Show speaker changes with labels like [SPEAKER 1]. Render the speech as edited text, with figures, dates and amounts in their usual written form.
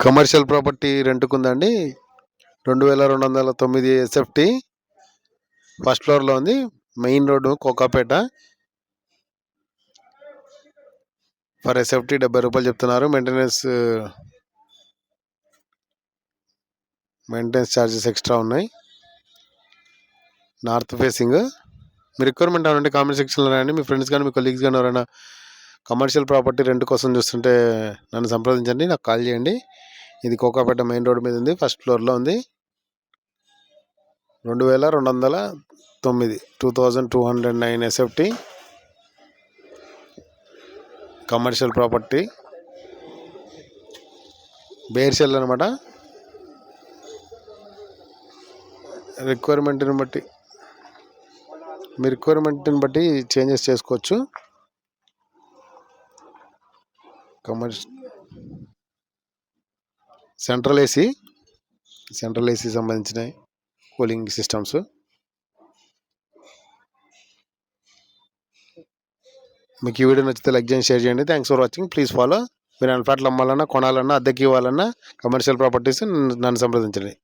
[SPEAKER 1] Commercial property రెంట్కుందండి. 2209 SFT first ఫ్లోర్లో ఉంది. Main road Kokapet. For SFT 70 రూపాయలు చెప్తున్నారు. మెయింటెనెన్స్ ఛార్జెస్ ఎక్స్ట్రా ఉన్నాయి. North facing. మీ రిక్వైర్మెంట్ ఏమంటే కామెంట్ సెక్షన్లో రాయండి. మీ ఫ్రెండ్స్ కానీ మీ కొలీగ్స్ కానీ ఎవరైనా కమర్షియల్ ప్రాపర్టీ రెంట్ కోసం చూస్తుంటే నన్ను సంప్రదించండి, నాకు కాల్ చేయండి. ఇది కోకాపేట మెయిన్ రోడ్ మీద ఉంది, ఫస్ట్ ఫ్లోర్లో ఉంది. 2209 ఎస్ఎఫ్టీ కమర్షియల్ ప్రాపర్టీ, బేర్షెల్ అనమాట. మీ రిక్వైర్మెంట్ని బట్టి చేంజెస్ చేసుకోవచ్చు. సెంట్రల్ ఏసీ సంబంధించిన కూలింగ్ సిస్టమ్స్. మీకు ఈ వీడియో నచ్చితే లైక్ చేయండి, షేర్ చేయండి. Thanks for watching. Please follow. మీరు ఫ్లాట్లు అమ్మాలన్నా, కొనాలన్నా, అద్దెకి ఇవ్వాలన్నా కమర్షియల్ ప్రాపర్టీస్ నన్ను సంప్రదించండి.